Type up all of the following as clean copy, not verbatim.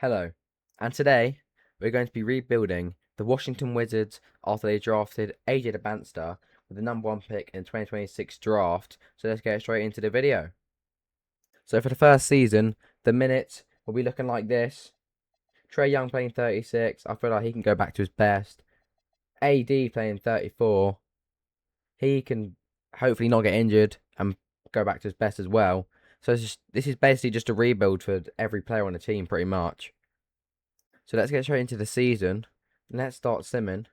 Hello, and today we're going to be rebuilding the Washington Wizards after they drafted AJ Dybansta with the number one pick in the 2026 draft. So let's get straight into the video. So for the first season, the minutes will be looking like this. Trae Young playing 36. I feel like he can go back to his best. AD playing 34. He can hopefully not get injured and go back to his best as well. So this is basically just a rebuild for every player on the team pretty much. So let's get straight into the season. Let's start simming.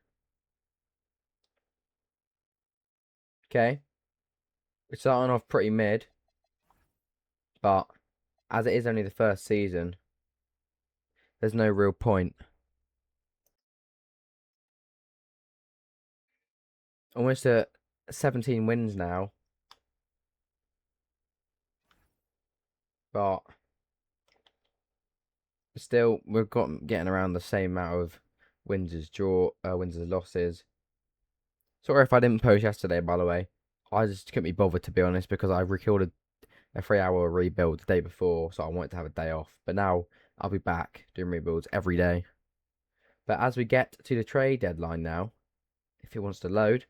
Okay. We're starting off pretty mid, but as it is only the first season, there's no real point. Almost at 17 wins now, but still we've got getting around the same amount of wins as losses. Sorry if I didn't post yesterday, by the way. I just couldn't be bothered to be honest because I recorded a 3 hour rebuild the day before, so I wanted to have a day off. But now I'll be back doing rebuilds every day. But as we get to the trade deadline now, if it wants to load,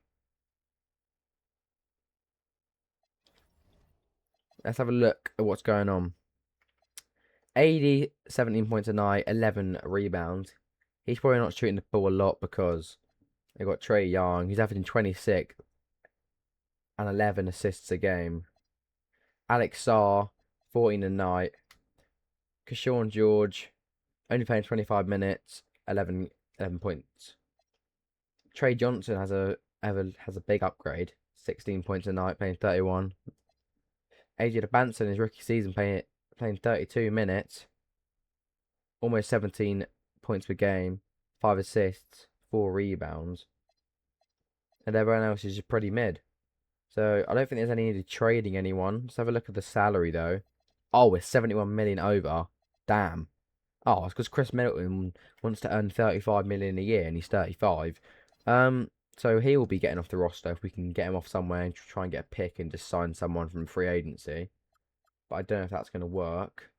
let's have a look at what's going on. AD 17 points a night, 11 rebounds. He's probably not shooting the ball a lot because they got Trae Young. He's averaging 26 and 11 assists a game. Alex Sarr 14 a night. Keshawn George only playing 25 minutes, 11 points. Trey Johnson has a big upgrade, 16 points a night, playing 31. AJ Dybansta in his rookie season playing 32 minutes, almost 17 points per game, 5 assists, 4 rebounds. And everyone else is just pretty mid. So I don't think there's any need of trading anyone. Let's have a look at the salary though. Oh, we're 71 million over. Damn. Oh, it's because Chris Middleton wants to earn 35 million a year and he's 35. So he will be getting off the roster if we can get him off somewhere and try and get a pick and just sign someone from free agency. But I don't know if that's going to work.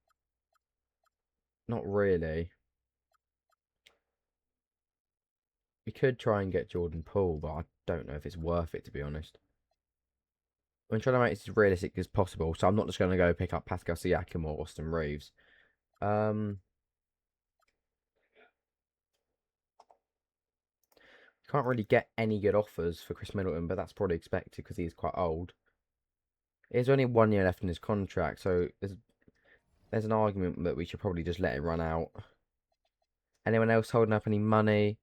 Not really. We could try and get Jordan Poole, but I don't know if it's worth it to be honest. I'm trying to make this as realistic as possible, so I'm not just going to go pick up Pascal Siakam or Austin Reeves. Can't really get any good offers for Chris Middleton, but that's probably expected because he's quite old. There's only 1 year left in his contract, so there's an argument that we should probably just let it run out. Anyone else holding up any money?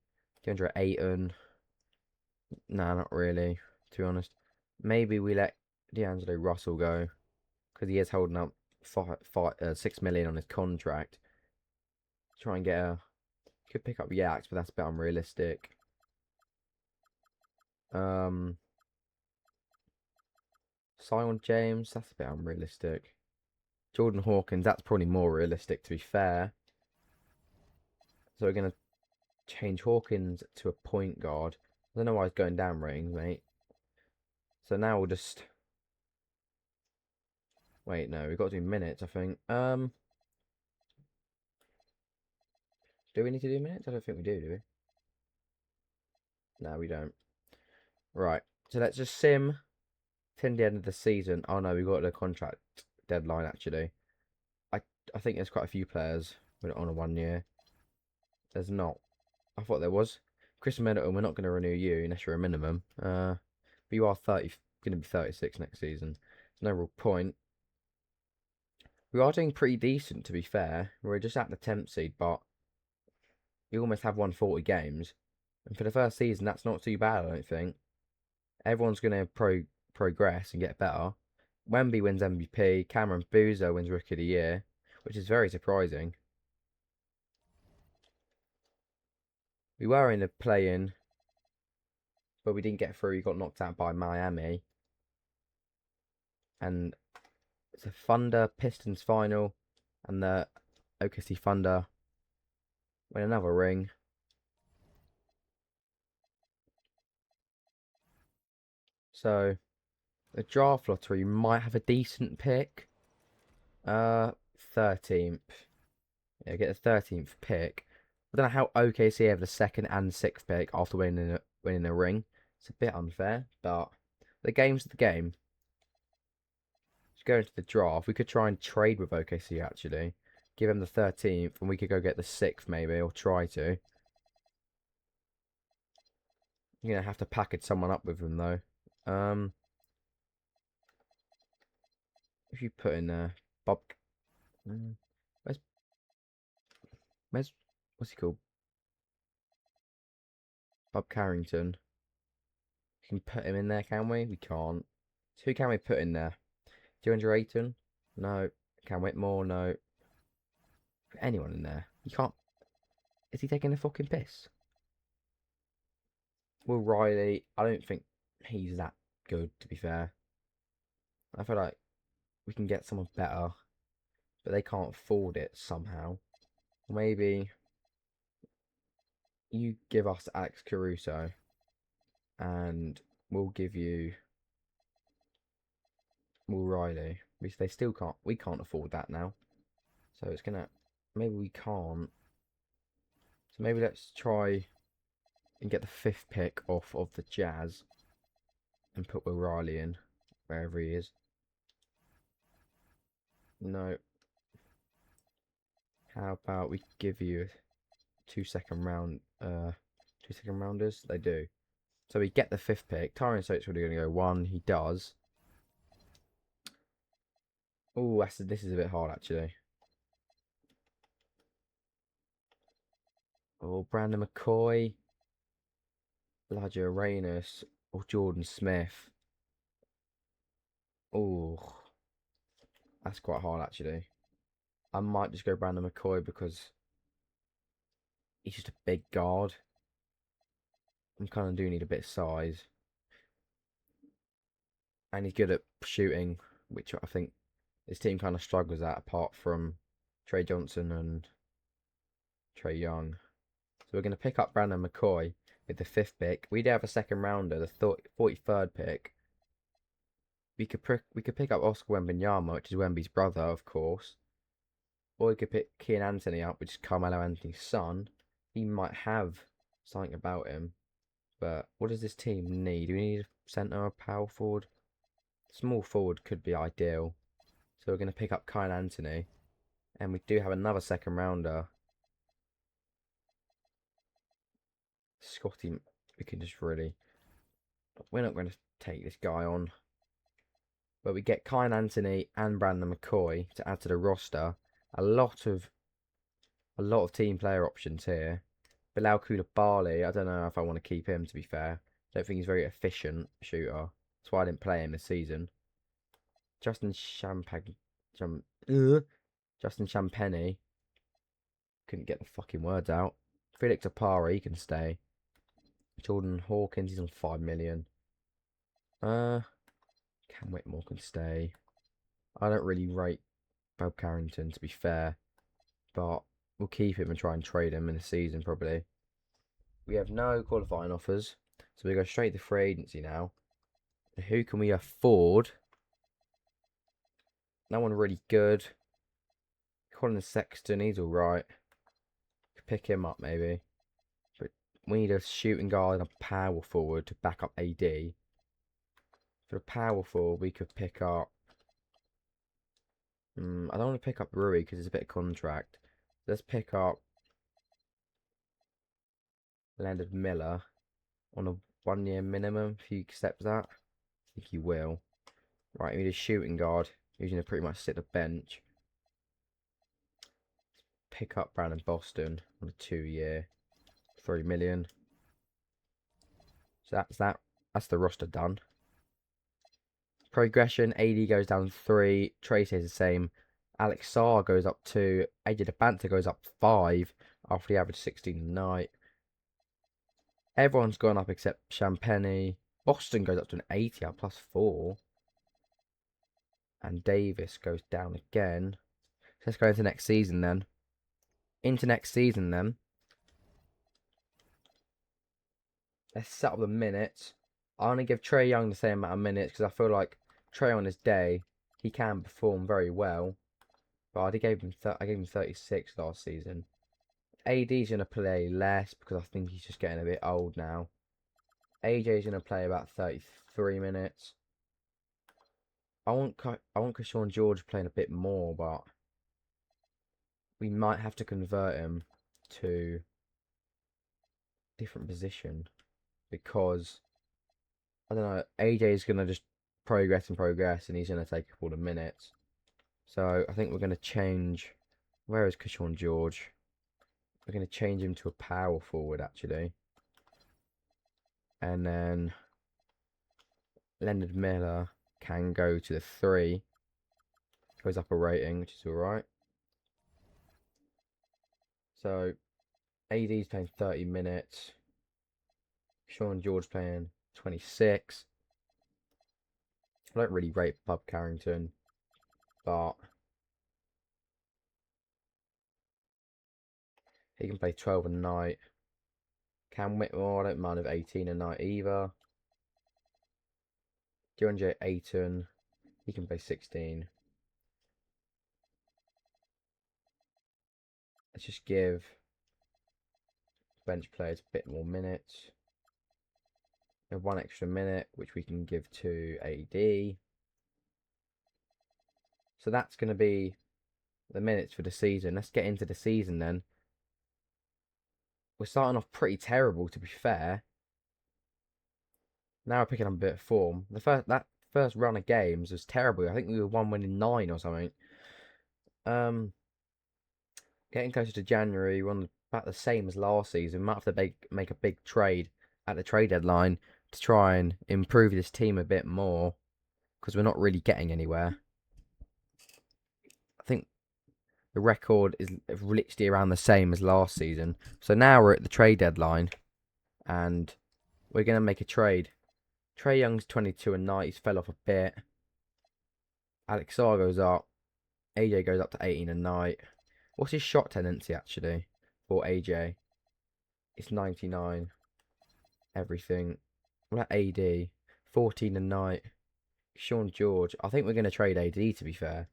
DeAndre Ayton? Nah, not really, to be honest. Maybe we let D'Angelo Russell go because he is holding up 6 million on his contract. Try and get a. Could pick up Yaks, but that's a bit unrealistic. Simon James, that's a bit unrealistic. Jordan Hawkins, that's probably more realistic to be fair. So we're gonna change Hawkins to a point guard. I don't know why he's going down ratings, mate. So now we'll just wait. No, we've got to do minutes. I think. Do we need to do minutes? I don't think we do we? No, we don't. Right. So let's just sim till the end of the season. Oh no, we got the contract deadline actually. I I think there's quite a few players on a 1 year. There's not. I thought there was. Chris Middleton, we're not going to renew you unless you're a minimum. But you are going to be 36 next season. There's no real point. We are doing pretty decent, to be fair. We're just at the 10th seed, but we almost have won 40 games. And for the first season, that's not too bad, I don't think. Everyone's going to progress and get better. Wemby wins MVP. Cameron Boozer wins Rookie of the Year, which is very surprising. We were in the play-in, but we didn't get through. We got knocked out by Miami. And it's a Thunder Pistons final, and the OKC Thunder win another ring. So the draft lottery might have a decent pick. 13th. Yeah, get the 13th pick. I don't know how OKC have the second and sixth pick after winning a ring. It's a bit unfair, but the game's the game. Let's go into the draft. We could try and trade with OKC actually. Give them the 13th, and we could go get the 6th maybe, or try to. You're gonna have to package someone up with them though. If you put in there, Bob, where's where's what's he called? Bob Carrington. We can put him in there, can we? We can't. So who can we put in there? 200 Ayton? No. Cam Whitmore? No. Put anyone in there? You can't. Is he taking a fucking piss? Will Riley? I don't think he's that good, to be fair. I feel like we can get someone better, but they can't afford it somehow. Maybe you give us Alex Caruso, and we'll give you Will Riley. They still can't. We can't afford that now. So it's gonna. Maybe we can't. So maybe let's try and get the 5th pick off of the Jazz and put Will Riley in wherever he is. No. How about we give you 2 second rounders? They do. So we get the 5th pick. Tyron Stokes really going to go 1. He does. Oh, this is a bit hard actually. Oh, Brandon McCoy, Elijah Arenas, or Jordan Smith. Oh, that's quite hard actually. I might just go Brandon McCoy because he's just a big guard. I kind of do need a bit of size. And he's good at shooting, which I think this team kind of struggles at, apart from Trey Johnson and Trey Young. So we're going to pick up Brandon McCoy with the 5th pick. We do have a second rounder, the 43rd pick. We could pick up Oscar Wembanyama, which is Wemby's brother, of course. Or we could pick Kian Anthony up, which is Carmelo Anthony's son. He might have something about him. But what does this team need? Do we need a centre or power forward? Small forward could be ideal. So we're going to pick up Kyle Anthony. And we do have another second rounder. Scotty, we can just really... We're not going to take this guy on. But we get Kyle Anthony and Brandon McCoy to add to the roster. A lot of team player options here. Bilal Koulibaly, I don't know if I want to keep him, to be fair. I don't think he's a very efficient shooter. That's why I didn't play him this season. Justin Champagny. Couldn't get the fucking words out. Felix Apari, he can stay. Jordan Hawkins, he's on 5 million. Cam Whitmore can stay. I don't really rate Bob Carrington, to be fair. But we'll keep him and try and trade him in the season, probably. We have no qualifying offers. So we go straight to free agency now. Who can we afford? No one really good. Colin Sexton, he's alright. Could pick him up maybe. But we need a shooting guard and a power forward to back up AD. For the power forward, we could pick up... I don't want to pick up Rui because it's a bit of contract. Let's pick up Leonard Miller on a 1-year minimum, if he accepts that. I think he will. Right, we need a shooting guard who's going to pretty much sit the bench. Pick up Brandon Boston on a 2-year, 3 million. So that's that. That's the roster done. Progression, AD goes down 3. Trey stays the same. Alex Sarr goes up 2. AJ Dybansta goes up 5 after the average 16 a night. Everyone's gone up except Champagny. Boston goes up to an 80 at +4. And Davis goes down again. So let's go into next season then. Let's set up the minutes. I'm going to give Trey Young the same amount of minutes because I feel like Trey on his day, he can perform very well. But I gave him 36 last season. AD's gonna play less because I think he's just getting a bit old now. AJ's gonna play about 33 minutes. I want Sean George playing a bit more, but we might have to convert him to a different position because I don't know. AJ's gonna just progress, and he's gonna take up all the minutes. So I think we're gonna change. Where is Kershawn George? We're gonna change him to a power forward actually, and then Leonard Miller can go to the 3. Goes up a rating, which is all right. So AD's playing 30 minutes. Sean George playing 26. I don't really rate Bub Carrington, but he can play 12 a night. Cam Whitmore, I don't mind of 18 a night either. DeAndre Ayton, he can play 16. Let's just give bench players a bit more minutes. We have 1 extra minute, which we can give to AD. So that's going to be the minutes for the season. Let's get into the season then. We're starting off pretty terrible, to be fair. Now we're picking up a bit of form. That first run of games was terrible. I think we were 1 winning 9 or something. Getting closer to January, we're on about the same as last season. We might have to make a big trade at the trade deadline to try and improve this team a bit more because we're not really getting anywhere. I think the record is literally around the same as last season. So now we're at the trade deadline and we're going to make a trade. Trae Young's 22 a night. He's fell off a bit. Alex Sarr goes up. AJ goes up to 18 a night. What's his shot tendency actually for AJ? It's 99. Everything. What about AD? 14 a night. Sean George. I think we're going to trade AD to be fair.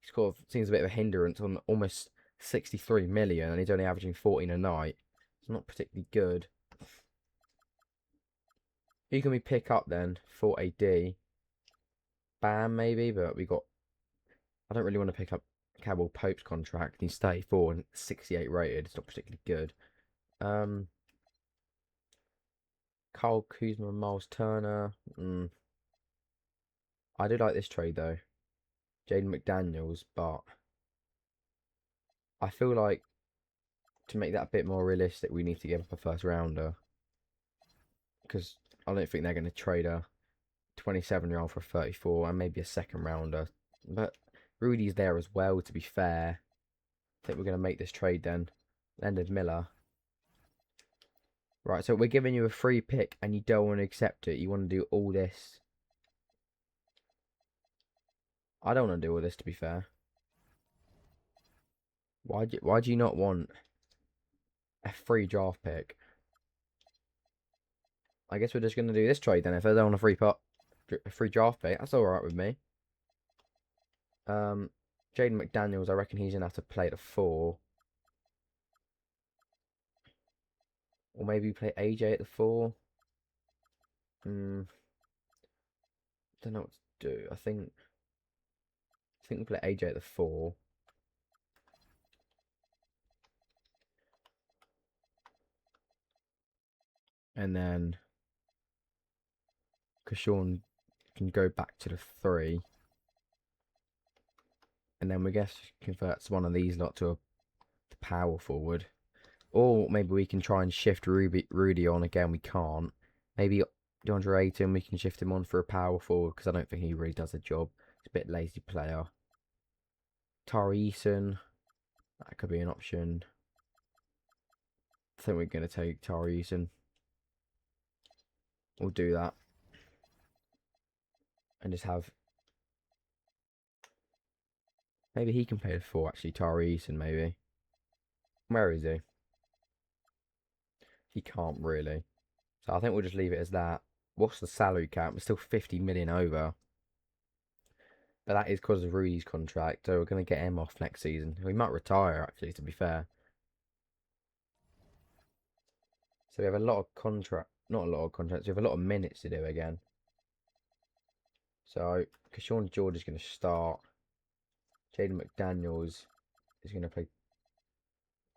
He sort of seems a bit of a hindrance on almost 63 million and he's only averaging 14 a night. It's not particularly good. Who can we pick up then for AD? Bam maybe, but I don't really want to pick up Caldwell Pope's contract. He's 34 and 68 rated. It's not particularly good. Kyle Kuzma and Miles Turner. I do like this trade though. Jaden McDaniels, but I feel like to make that a bit more realistic, we need to give up a first rounder. Because I don't think they're going to trade a 27-year-old for a 34 and maybe a second rounder. But Rudy's there as well, to be fair. I think we're going to make this trade then. Leonard Miller. Right, so we're giving you a free pick and you don't want to accept it. You want to do all this. I don't want to do all this, to be fair. Why do you not want a free draft pick? I guess we're just going to do this trade then. If I don't want a free draft pick, that's alright with me. Jaden McDaniels, I reckon he's going to have to play the 4. Or maybe play AJ at the 4. Don't know what to do. I think we play AJ at the 4. And then Kershawn can go back to the 3. And then we guess converts one of these lot to a power forward. Or maybe we can try and shift Rudy on again. We can't. Maybe DeAndre Ayton, we can shift him on for a power forward because I don't think he really does the job. He's a bit lazy player. Tari Eason, that could be an option. I think we're going to take Tari Eason. We'll do that. And just have... Maybe he can play the 4 actually. Tari Eason maybe. Where is he? He can't really. So I think we'll just leave it as that. What's the salary cap? We're still 50 million over. But that is because of Rudy's contract, so we're going to get him off next season. We might retire, actually, to be fair. So we have a lot of not a lot of contracts, we have a lot of minutes to do again. So, Sean George is going to start. Jaden McDaniels is going to play.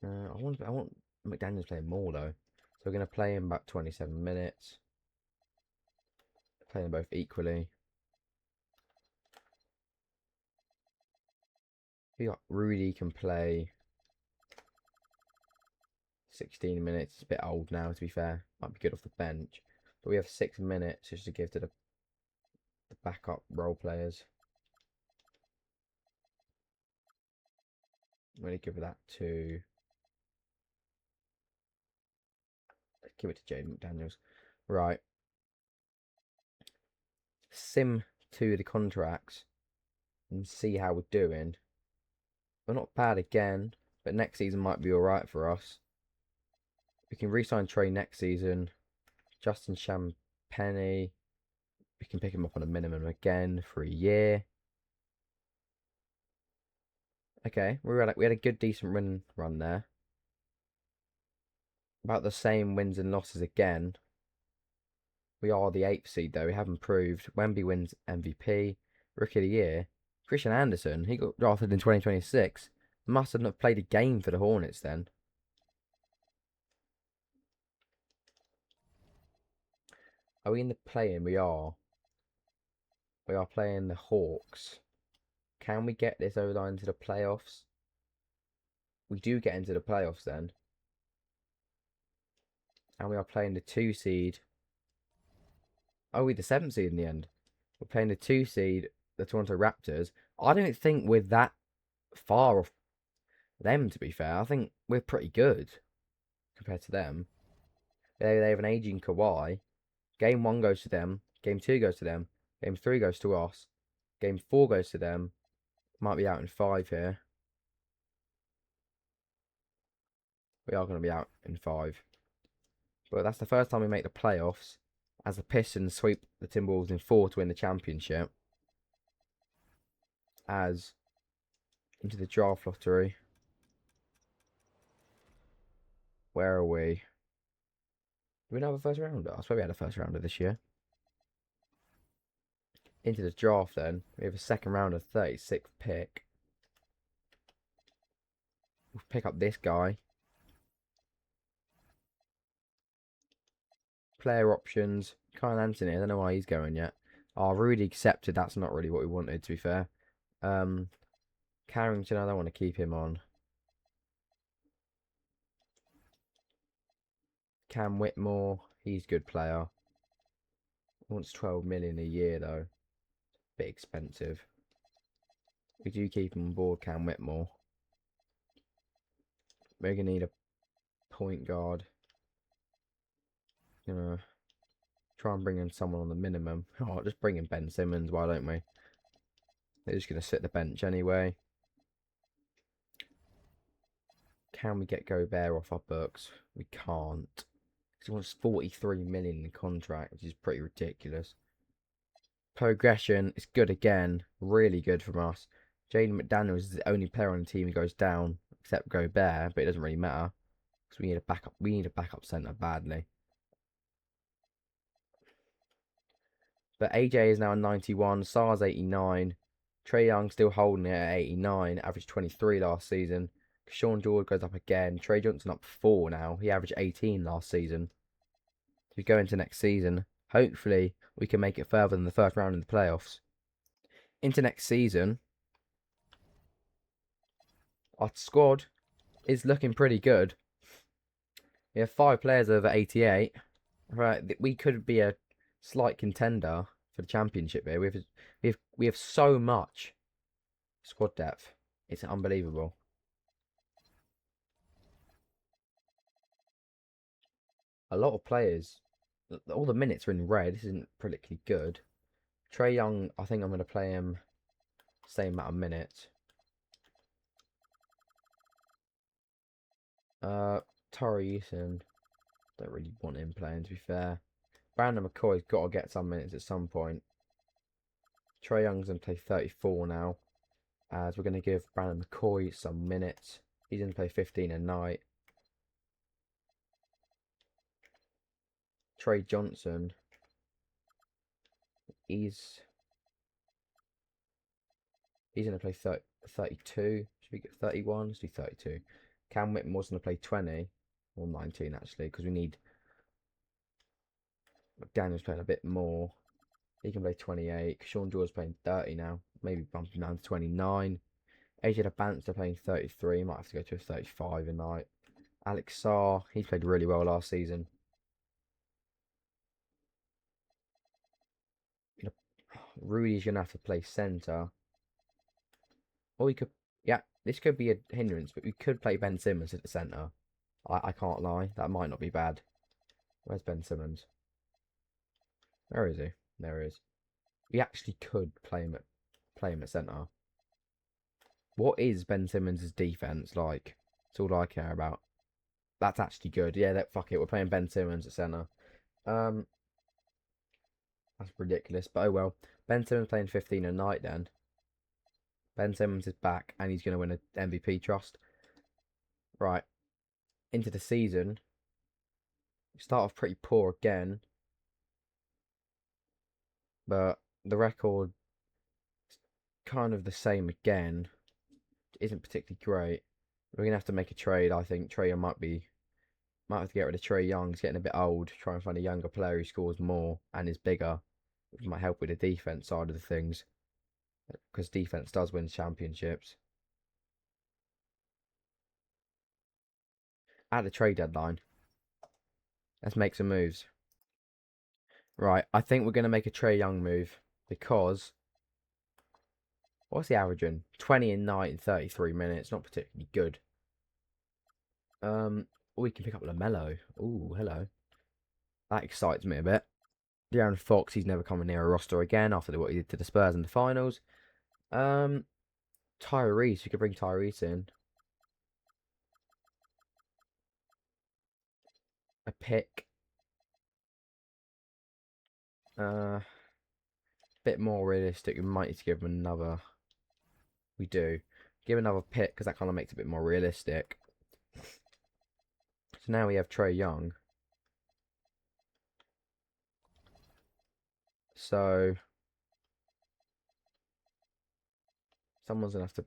I want McDaniels playing more, though. So we're going to play him about 27 minutes. Play them both equally. We got Rudy can play 16 minutes. It's a bit old now, to be fair. Might be good off the bench. But we have 6 minutes just to give to the backup role players. I'm going to give that to. Give it to Jaden McDaniels. Right. Sim to the contracts and see how we're doing. We're not bad again, but next season might be alright for us. We can re-sign Trey next season. Justin Champagny. We can pick him up on a minimum again for a year. Okay, we had a good decent run there. About the same wins and losses again. We are the 8th seed though. We have improved. Wemby wins MVP, Rookie of the Year. Christian Anderson, he got drafted in 2026. Must have not played a game for the Hornets then. Are we in the play-in? We are. We are playing the Hawks. Can we get this O-line into the playoffs? We do get into the playoffs then. And we are playing the 2 seed. Oh, we're the 7th seed in the end. We're playing the 2 seed, the Toronto Raptors. I don't think we're that far off them, to be fair. I think we're pretty good compared to them. They have an aging Kawhi. Game 1 goes to them. Game 2 goes to them. Game 3 goes to us. Game 4 goes to them. Might be out in 5 here. We are going to be out in 5. But that's the first time we make the playoffs as the Pistons sweep the Timberwolves in 4 to win the championship. As into the draft lottery. Where are we? Do we not have a first rounder? I swear we had a first rounder this year. Into the draft then. We have a second rounder, 36th pick. We'll pick up this guy. Player options. Kyle Anthony. I don't know why he's going yet. Oh, Rudy accepted. That's not really what we wanted, to be fair. Carrington, I don't want to keep him on. Cam Whitmore. He's a good player. Wants 12 million a year, though. Bit expensive. We do keep him on board, Cam Whitmore. We're going to need a point guard. You know, try and bring in someone on the minimum. Oh, just bring in Ben Simmons, why don't we? They're just going to sit the bench anyway. Can we get Gobert off our books? We can't. He wants 43 million in the contract, which is pretty ridiculous. Progression is good again. Really good from us. Jaden McDaniels is the only player on the team who goes down, except Gobert, but it doesn't really matter. Because we need a backup. We need a backup centre badly. But AJ is now 91, SAR's 89. Trae Young still holding it at 89, averaged 23 last season. Sean George goes up again. Trey Johnson up 4 now. He averaged 18 last season. As we go into next season, hopefully we can make it further than the first round in the playoffs. Into next season, our squad is looking pretty good. We have 5 players over 88. Right, we could be a slight contender for the championship here. We have so much squad depth. It's unbelievable. A lot of players. All the minutes are in red. This isn't particularly good. Trae Young, I think I'm going to play him same amount of minutes. Torrey Eason, don't really want him playing, to be fair. Brandon McCoy's got to get some minutes at some point. Trae Young's going to play 34 now, as we're going to give Brandon McCoy some minutes. He's going to play 15 a night. Trey Johnson, he's going to play 32. Should we get 31? Let's do 32. Cam Whitmore's going to play 20, or 19 actually, because we need McDaniel's playing a bit more. He can play 28. Sean George's playing 30 now. Maybe bump him down to 29. AJ Dybansta playing 33. Might have to go to a 35 a night. Alex Sarr, he's played really well last season. Rudy's going to have to play centre. Or we could, yeah, this could be a hindrance, but we could play Ben Simmons at the centre. I can't lie. That might not be bad. Where's Ben Simmons? Where is he? There he is. We actually could play him at centre. What is Ben Simmons' defense like? That's all I care about. That's actually good. Yeah, fuck it. We're playing Ben Simmons at centre. That's ridiculous, but oh well. Ben Simmons playing 15 a night then. Ben Simmons is back and he's going to win an MVP trust. Right. Into the season. Start off pretty poor again. But the record is kind of the same again. It isn't particularly great. We're going to have to make a trade, I think. Trae Young might have to get rid of Trae Young. He's getting a bit old. Try and find a younger player who scores more and is bigger, which might help with the defense side of the things. Because defense does win championships. At the trade deadline, let's make some moves. Right, I think we're going to make a Trae Young move because what's the averaging? 20 a night in 33 minutes. Not particularly good. We can pick up LaMelo. Ooh, hello. That excites me a bit. De'Aaron Fox, he's never coming near a roster again after what he did to the Spurs in the finals. Tyrese, we could bring Tyrese in. A pick. Bit more realistic. We might need to give him another. We do. Give another pick because that kind of makes it a bit more realistic. So now we have Trae Young. So someone's gonna have to.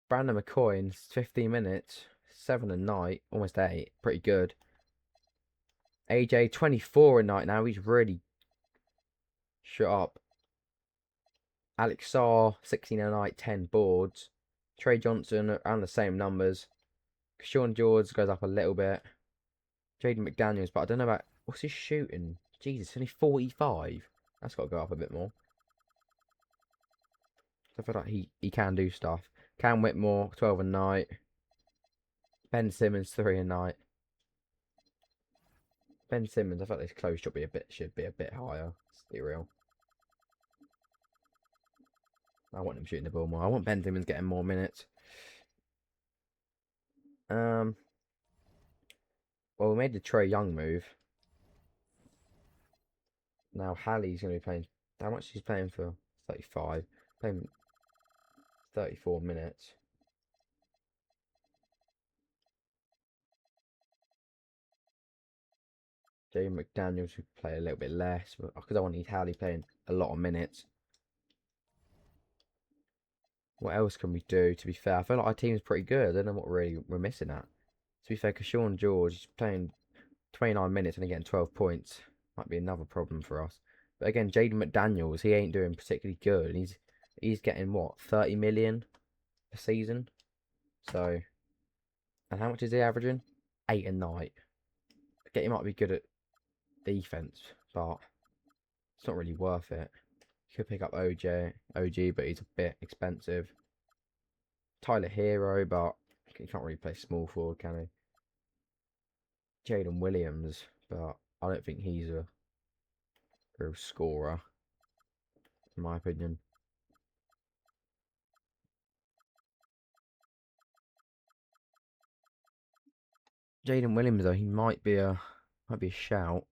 Brandon McCoy in 15 minutes, 7 a night, almost 8, pretty good. AJ 24 a night now. He's really shut up. Alex Sarr 16 a night, 10 boards. Trey Johnson around the same numbers. Sean George goes up a little bit. Jaden McDaniels, but I don't know about what's his shooting. Jesus, only 45. That's got to go up a bit more. I feel like he can do stuff. Cam Whitmore 12 a night. Ben Simmons 3 a night. Ben Simmons, I thought this close should be a bit higher. Let's be real. I want him shooting the ball more. I want Ben Simmons getting more minutes. Well, we made the Trae Young move. Now Hallie's going to be playing. How much he's playing for? 35. Playing 34 minutes. Jaden McDaniels should play a little bit less because I want to need Hallie playing a lot of minutes. What else can we do? To be fair, I feel like our team's pretty good. I don't know what we're missing at. To be fair, because Sean George is playing 29 minutes and getting 12 points. Might be another problem for us. But again, Jaden McDaniels, he ain't doing particularly good. And he's getting what, 30 million a season? So, and how much is he averaging? 8 a night. Again, he might be good at defense, but it's not really worth it. You could pick up OG, but he's a bit expensive. Tyler Hero, but he can't really play small forward, can he? Jaden Williams, but I don't think he's a real scorer, in my opinion. Jaden Williams, though, he might be a shout.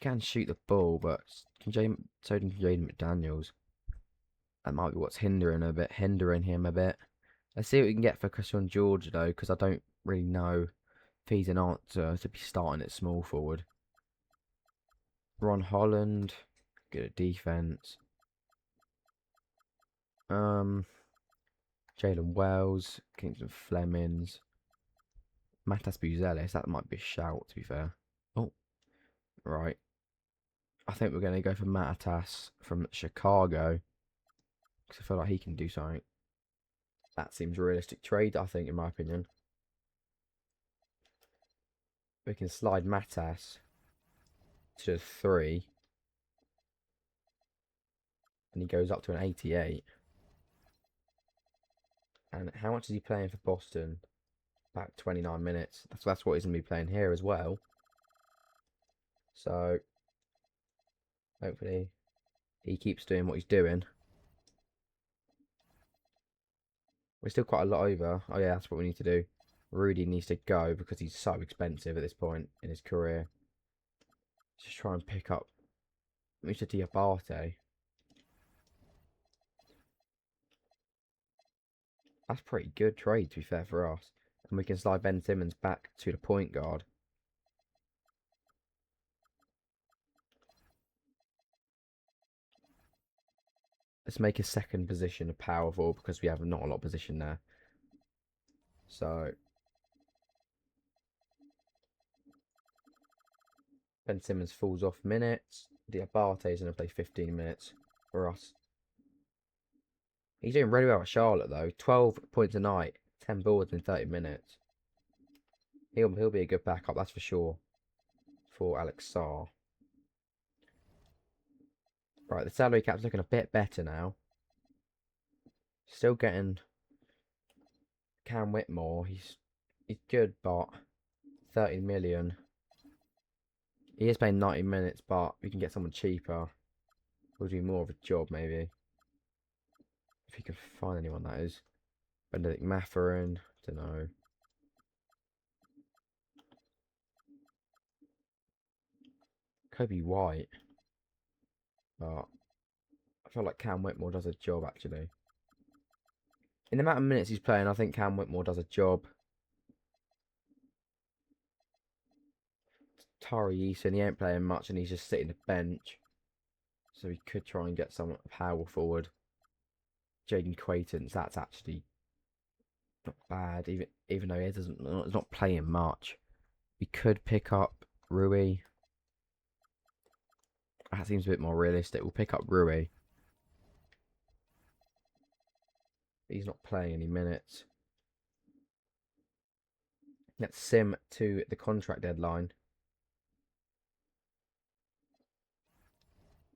can shoot the ball, but so can Jaden McDaniels. That might be what's hindering him a bit. Let's see what we can get for Christian George though, because I don't really know if he's an answer to be starting at small forward. Ron Holland, good at defense. Jalen Wells, Kingston Flemings, Matas Buzelis. That might be a shout, to be fair. Oh, right. I think we're going to go for Matas from Chicago, because I feel like he can do something. That seems a realistic trade, I think, in my opinion. We can slide Matas to 3. And he goes up to an 88. And how much is he playing for Boston? About 29 minutes. That's what he's going to be playing here as well. So, hopefully, he keeps doing what he's doing. We're still quite a lot over. Oh yeah, that's what we need to do. Rudy needs to go because he's so expensive at this point in his career. Just try and pick up Mr. Diabate. That's a pretty good trade, to be fair, for us. And we can slide Ben Simmons back to the point guard. Let's make a second position a power forward because we have not a lot of position there. So Ben Simmons falls off minutes. Diabate is going to play 15 minutes for us. He's doing really well at Charlotte though. 12 points a night, 10 boards in 30 minutes. He'll be a good backup, that's for sure, for Alex Sarr. Right, the salary cap's looking a bit better now. Still getting Cam Whitmore. He's good, but 30 million. He is playing 90 minutes, but we can get someone cheaper. We'll do more of a job, maybe. If you can find anyone, that is. Benedict Mathurin. Don't know. Kobe White. But I feel like Cam Whitmore does a job, actually. In the amount of minutes he's playing, I think Cam Whitmore does a job. Tari Eason, he ain't playing much and he's just sitting the bench. So we could try and get some power forward. Jaden Quaintance, that's actually not bad, even though he's not playing much. We could pick up Rui. That seems a bit more realistic. We'll pick up Rui. He's not playing any minutes. Let's sim to the contract deadline.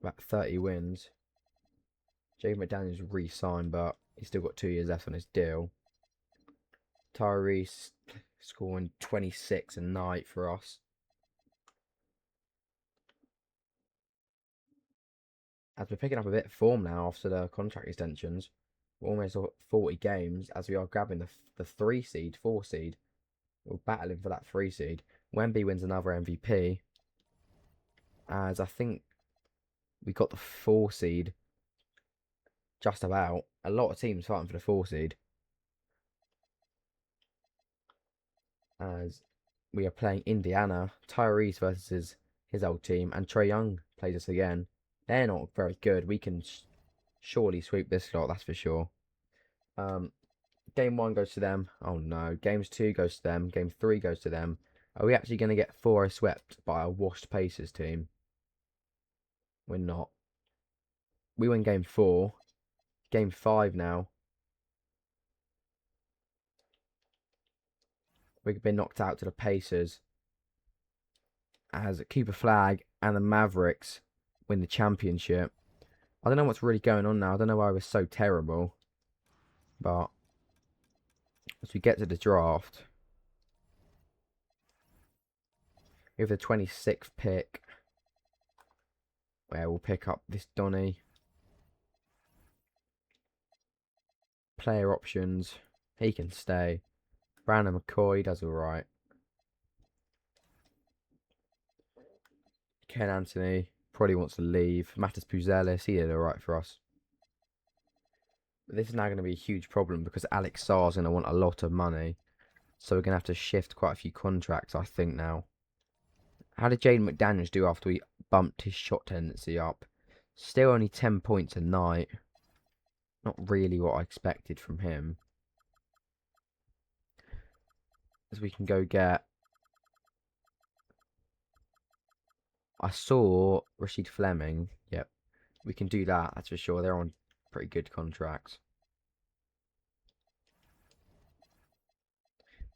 About 30 wins. Jaden McDaniels re-signed, but he's still got 2 years left on his deal. Tyrese scoring 26 a night for us. As we're picking up a bit of form now after the contract extensions, we're almost at 40 games as we are grabbing the 3 seed, 4 seed. We're battling for that 3 seed. Wemby wins another MVP. As I think we got the 4 seed just about. A lot of teams fighting for the 4 seed. As we are playing Indiana, Tyrese versus his old team, and Trae Young plays us again. They're not very good. We can surely sweep this lot, that's for sure. Game 1 goes to them. Oh no. Games 2 goes to them. Game 3 goes to them. Are we actually going to get 4 swept by a washed Pacers team? We're not. We win game 4. Game 5 now. We've been knocked out to the Pacers. As Cooper Flag and the Mavericks win the championship. I don't know what's really going on now. I don't know why we're so terrible. But as we get to the draft, we have the 26th pick, where we'll pick up this Donny. Player options, he can stay. Brandon McCoy does alright. Ken Anthony probably wants to leave. Matas Puzelis, he did alright for us. But this is now going to be a huge problem because Alex Sarr's going to want a lot of money. So we're going to have to shift quite a few contracts, I think, now. How did Jaden McDaniels do after we bumped his shot tendency up? Still only 10 points a night. Not really what I expected from him. As we can go get... I saw Rashid Fleming. Yep, we can do that, that's for sure. They're on pretty good contracts.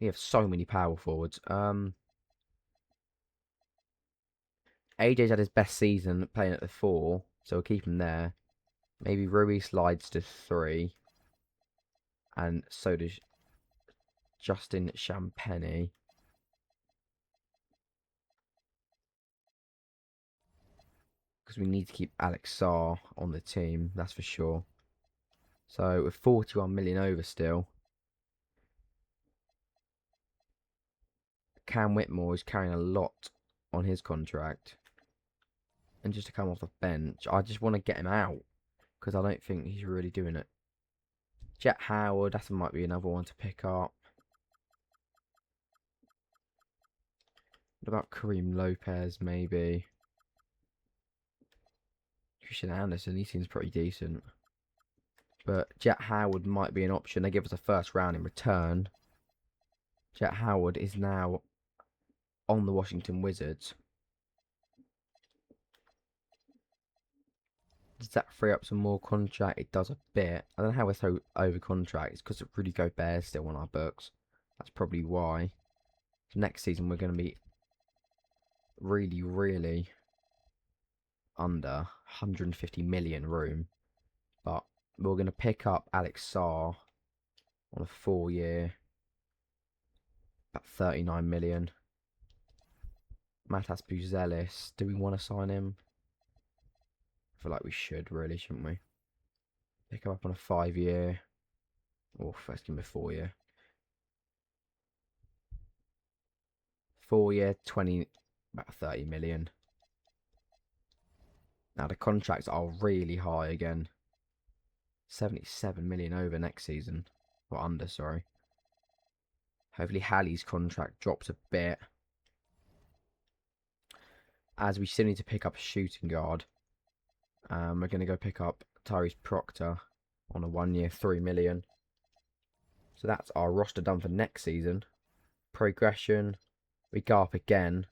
We have so many power forwards. AJ's had his best season playing at the 4, so we'll keep him there. Maybe Rui slides to 3. And so does Justin Champagny. Because we need to keep Alex Sarr on the team, that's for sure. So we're 41 million over still. Cam Whitmore is carrying a lot on his contract. And just to come off the bench, I just want to get him out. Because I don't think he's really doing it. Jet Howard, that might be another one to pick up. What about Kareem Lopez, maybe? Christian Anderson, he seems pretty decent. But Jet Howard might be an option. They give us a first round in return. Jet Howard is now on the Washington Wizards. Does that free up some more contract? It does a bit. I don't know how we're so over contract. It's because Rudy Gobert's still on our books. That's probably why. So next season we're going to be really, really under 150 million room. But we're going to pick up Alex Sarr on a 4-year. About 39 million. Matas Puzelis. Do we want to sign him? I feel like we should, really, shouldn't we? Pick him up on a 5-year. Or first give him a 4-year. 4-year, 20, about 30 million. Now the contracts are really high again. 77 million over next season. Or under, sorry. Hopefully Halley's contract drops a bit. As we still need to pick up a shooting guard. We're going to go pick up Tyrese Proctor on a 1-year, 3 million. So that's our roster done for next season. Progression. We go up again.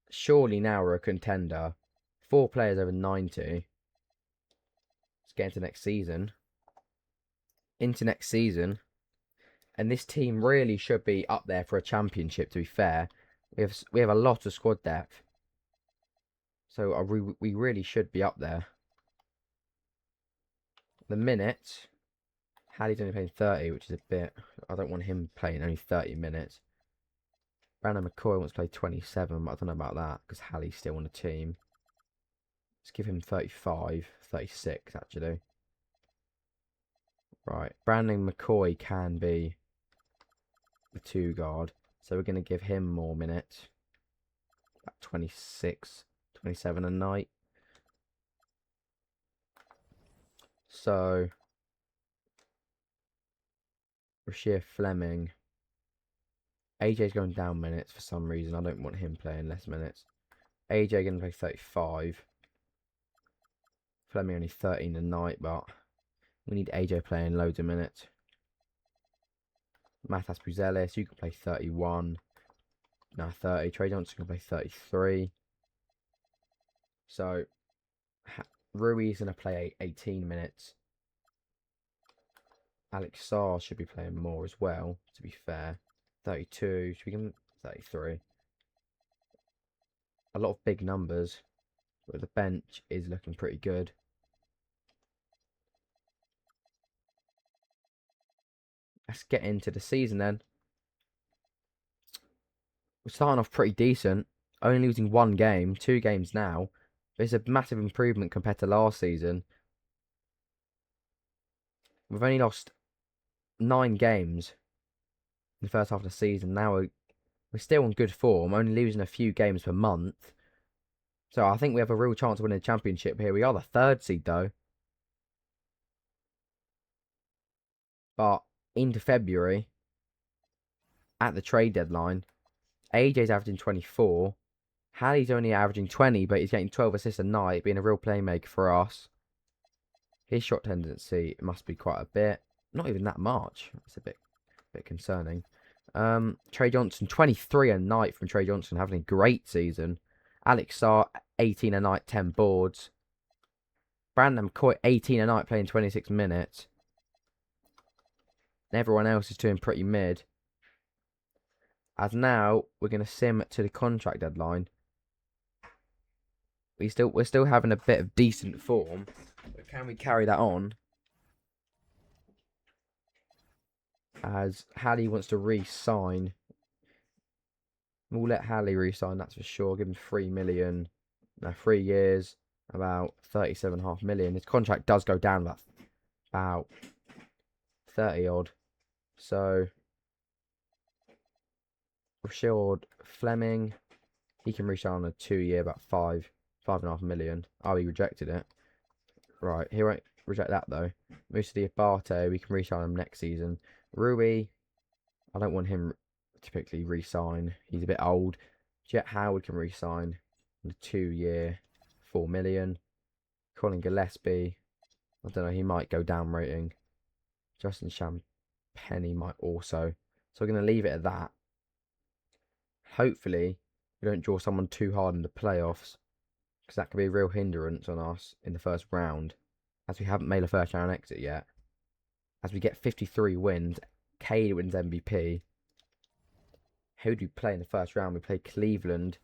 Surely now we're a contender. 4 players over 90. Let's get into next season. Into next season. And this team really should be up there for a championship, to be fair. We have a lot of squad depth. So we really should be up there. The minute, Halley's only playing 30, which is a bit... I don't want him playing only 30 minutes. Brandon McCoy wants to play 27, but I don't know about that, because Halley's still on the team. Let's give him 35, 36, actually. Right, Brandon McCoy can be the 2 guard, so we're going to give him more minutes. About 26, 27 a night. So, Rashir Fleming. AJ's going down minutes for some reason. I don't want him playing less minutes. AJ going to play 35. Fleming only 13 a night, but we need AJ playing loads of minutes. Matas Puzelis, you can play 31. No, 30. Trey Johnson can play 33. So, Rui's going to play 18 minutes. Alex Sarr should be playing more as well, to be fair. 32. Should we give him 33? A lot of big numbers. But the bench is looking pretty good. Let's get into the season then. We're starting off pretty decent. Only losing 1 game, 2 games now. But it's a massive improvement compared to last season. We've only lost 9 games in the first half of the season. Now we're still in good form, only losing a few games per month. So I think we have a real chance of winning the championship here. We are the 3rd seed though. But into February, at the trade deadline, AJ's averaging 24. Halley's only averaging 20, but he's getting 12 assists a night, being a real playmaker for us. His shot tendency must be quite a bit. Not even that much. It's a bit concerning. Trey Johnson, 23 a night from Trey Johnson, having a great season. Alex Sarr, 18 a night, 10 boards. Brandon McCoy, 18 a night, playing 26 minutes. And everyone else is doing pretty mid. As now, we're going to sim to the contract deadline. We're still having a bit of decent form. But can we carry that on? As Halley wants to re-sign. We'll let Halley re-sign, that's for sure. Give him 3 million. No, 3 years. About 37.5 million. His contract does go down about 30 odd. So Rashad Fleming, he can re-sign on a 2-year, about 5.5 million. Oh, he rejected it. Right, he won't reject that though. Musa Diabate, we can re-sign him next season. Rui, I don't want him typically re-sign. He's a bit old. Jet Howard can re-sign on a 2-year, 4 million. Colin Gillespie, I don't know, he might go down rating. Justin Champagny might also. So we're going to leave it at that. Hopefully, we don't draw someone too hard in the playoffs, because that could be a real hindrance on us in the first round, as we haven't made a first round exit yet. As we get 53 wins, Cade wins MVP. Who do we play in the first round? We play Cleveland.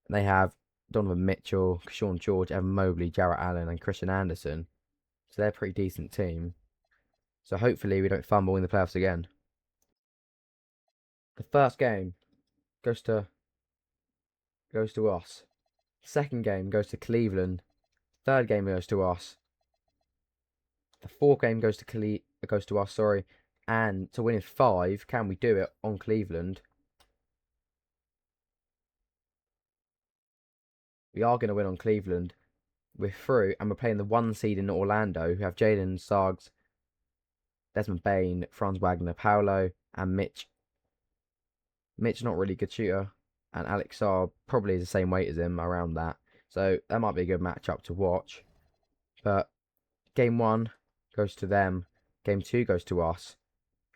And they have Donovan Mitchell, Sean George, Evan Mobley, Jarrett Allen, and Christian Anderson. So they're a pretty decent team. So hopefully we don't fumble in the playoffs again. The first game goes to us. Second game goes to Cleveland. Third game goes to us. The fourth game goes to us, sorry. And to win in 5, can we do it on Cleveland? We are going to win on Cleveland. We're through, and we're playing the 1 seed in Orlando, who have Jalen Suggs, Desmond Bain, Franz Wagner, Paolo, and Mitch. Mitch, not really good shooter. And Alex Sarr probably is the same weight as him, around that. So that might be a good matchup to watch. But game 1 goes to them. Game 2 goes to us.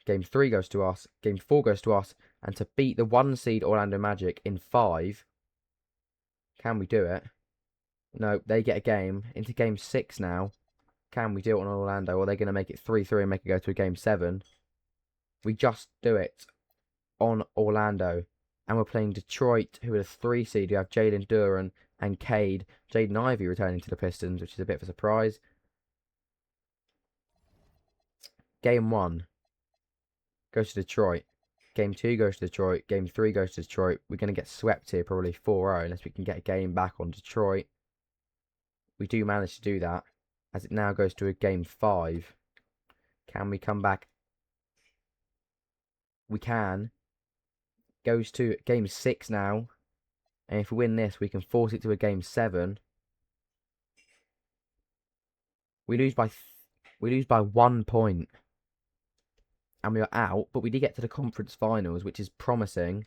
Game 3 goes to us. Game 4 goes to us. And to beat the 1 seed Orlando Magic in 5, can we do it? No, they get a game. Into game 6 now. Can we do it on Orlando? Or are they going to make it 3-3 and make it go to a game 7? We just do it on Orlando. And we're playing Detroit, who are the 3 seed. You have Jalen Duran and Cade. Jaden Ivey returning to the Pistons, which is a bit of a surprise. Game 1 goes to Detroit. Game 2 goes to Detroit. Game 3 goes to Detroit. We're going to get swept here, probably 4-0, unless we can get a game back on Detroit. We do manage to do that, as it now goes to a game 5. Can we come back? We can. Goes to game 6 now. And if we win this, we can force it to a game 7. We lose by 1 point. And we are out, but we did get to the conference finals, which is promising,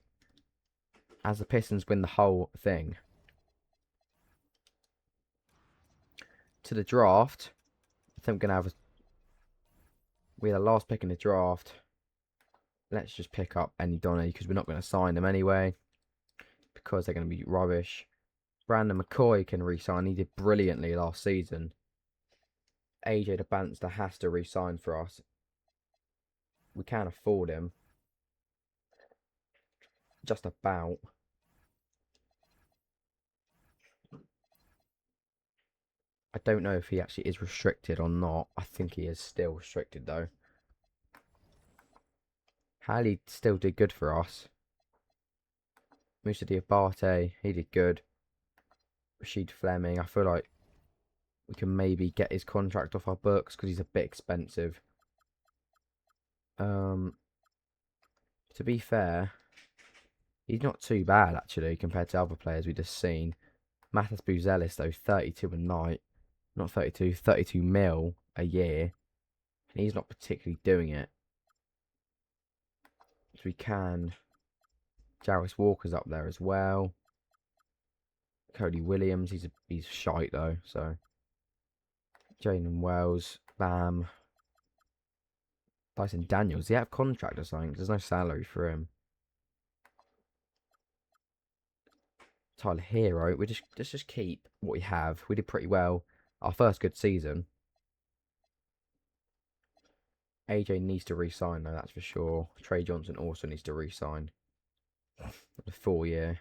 as the Pistons win the whole thing. To the draft, I think we're going to have we're the last pick in the draft. Let's just pick up any Donny, because we're not going to sign them anyway, because they're going to be rubbish. Brandon McCoy can re-sign. He did brilliantly last season. AJ Dybansta has to re-sign for us. We can't afford him. Just about. I don't know if he actually is restricted or not. I think he is still restricted though. Halley still did good for us. Musa Diabate, he did good. Rashid Fleming, I feel like we can maybe get his contract off our books because he's a bit expensive. To be fair, he's not too bad actually compared to other players we just seen. Matas Buzelis, though, 32 a night. Not 32, 32 mil a year. And he's not particularly doing it. So we can. Jarvis Walker's up there as well. Cody Williams, he's shite though, so. Jalen Wells, Bam. Dyson Daniels, does he have contract or something? There's no salary for him. Tyler Hero, let's just keep what we have. We did pretty well. Our first good season. AJ needs to re-sign though, that's for sure. Trey Johnson also needs to re-sign. The 4-year.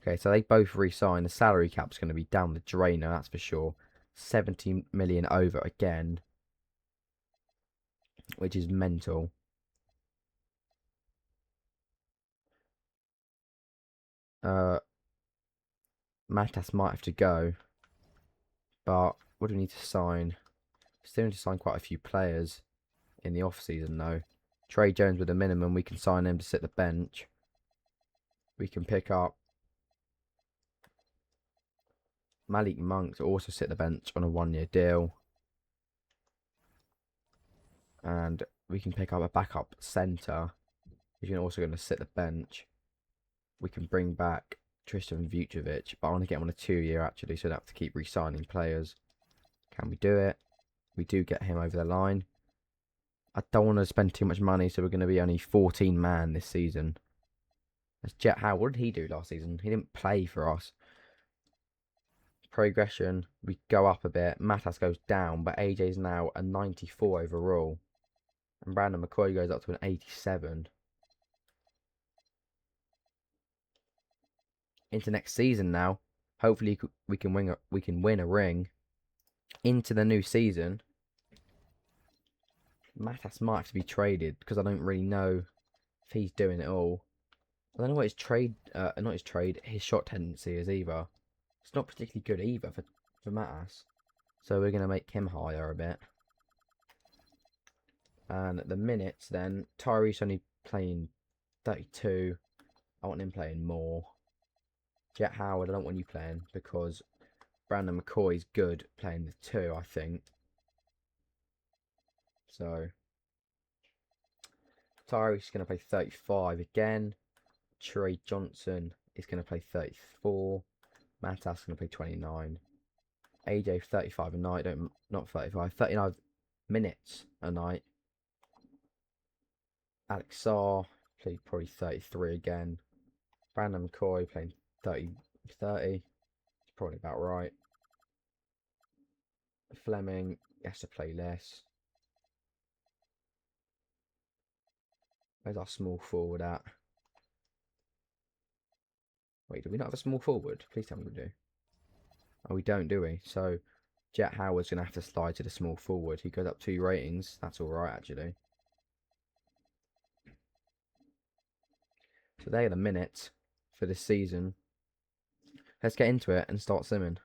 Okay, so they both re-sign. The salary cap's going to be down the drain now, that's for sure. 70 million over again, which is mental. Matas might have to go, but what do we need to sign? Still need to sign quite a few players in the off season though. Trey Jones with a minimum, we can sign him to sit the bench. We can pick up Malik Monk to also sit the bench on a 1-year deal. And we can pick up a backup centre who's also going to sit the bench. We can bring back Tristan Vucevic, but I want to get him on a 2-year actually, so I don't have to keep re-signing players. Can we do it? We do get him over the line. I don't want to spend too much money, so we're going to be only 14 man this season. That's Jet Howard. What did he do last season? He didn't play for us. Progression, we go up a bit. Matas goes down, but AJ's now a 94 overall. And Brandon McCoy goes up to an 87. Into next season now. Hopefully we can win a ring. Into the new season. Matas might have to be traded because I don't really know if he's doing it all. I don't know what his shot tendency is either. It's not particularly good either for Matas. So we're going to make him higher a bit. And the minutes then, Tyrese only playing 32. I want him playing more. Jet Howard, I don't want you playing because Brandon McCoy's good playing the 2, I think. So Tyrese is going to play 35 again. Trey Johnson is going to play 34. Matas is going to play 29. AJ 35 a night. Not 35. 39 minutes a night. Alex Sarr played probably 33 again. Brandon McCoy playing 30. It's probably about right. Fleming has to play less. Where's our small forward at? Wait, do we not have a small forward? Please tell me we do. Oh, we don't, do we? So, Jet Howard's going to have to slide to the small forward. He goes up 2 ratings. That's alright, actually. So, they are the minutes for this season. Let's get into it and start simming.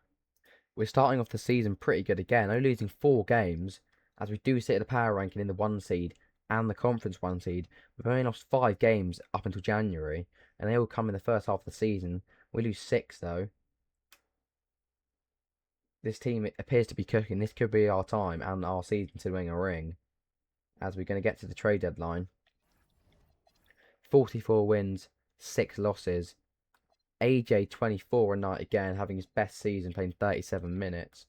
We're starting off the season pretty good again. Only losing 4 games, as we do sit at the power ranking in the 1 seed and the conference 1 seed. We've only lost 5 games up until January, and they all come in the first half of the season. We lose 6 though. This team appears to be cooking. This could be our time and our season to win a ring, as we're going to get to the trade deadline. 44 wins, 6 losses. AJ 24 a night again, having his best season, playing 37 minutes.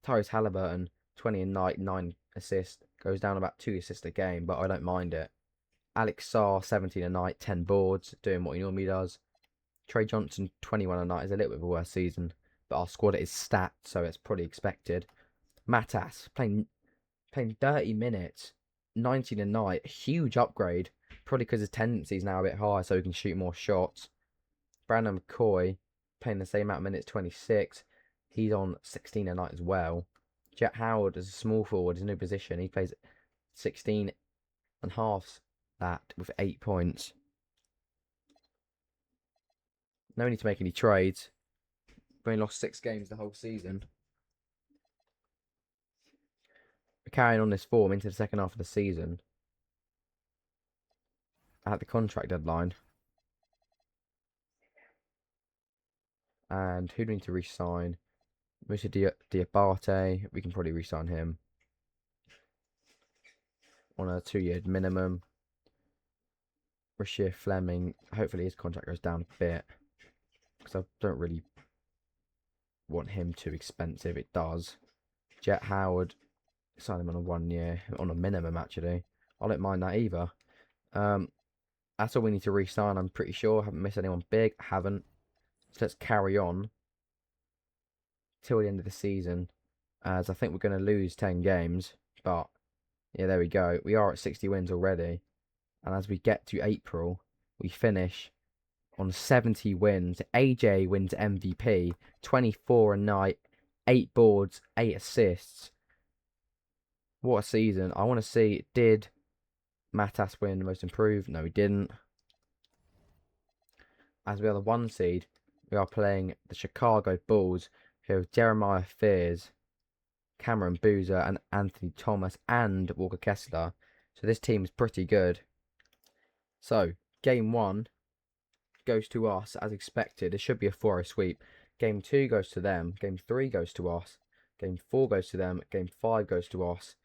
Tyrese Halliburton 20 a night, 9 assists. Goes down about 2 assists a game, but I don't mind it. Alex Sarr 17 a night, 10 boards, doing what he normally does. Trey Johnson 21 a night is a little bit of a worse season, but our squad is stacked, so it's probably expected. Matas playing 30 minutes, 19 a night, huge upgrade. Probably because his tendency is now a bit higher, so he can shoot more shots. Brandon McCoy playing the same amount of minutes, 26. He's on 16 a night as well. Jet Howard is a small forward, his new position. He plays 16 and halves that with 8 points. No need to make any trades. We've only lost 6 games the whole season. We're carrying on this form into the second half of the season. At the contract deadline. And who do we need to re-sign? Mr. Diabate, we can probably re-sign him on a 2-year minimum. Rashir Fleming, hopefully his contract goes down a bit because I don't really want him too expensive. It does. Jet Howard, sign him on a 1 year, on a minimum actually. I don't mind that either. That's all we need to re-sign. I'm pretty sure. Haven't missed anyone big. Haven't. So let's carry on till the end of the season, as I think we're going to lose 10 games. But yeah, there we go. We are at 60 wins already. And as we get to April, we finish on 70 wins. AJ wins MVP, 24 a night, 8 boards, 8 assists. What a season. I want to see, did Matas win most improved? No, he didn't. As we are the 1 seed, we are playing the Chicago Bulls, who have Jeremiah Fears, Cameron Boozer, and Anthony Thomas, and Walker Kessler. So this team is pretty good. So, game 1 goes to us as expected. It should be a 4-0 sweep. Game 2 goes to them. Game 3 goes to us. Game 4 goes to them. Game 5 goes to us.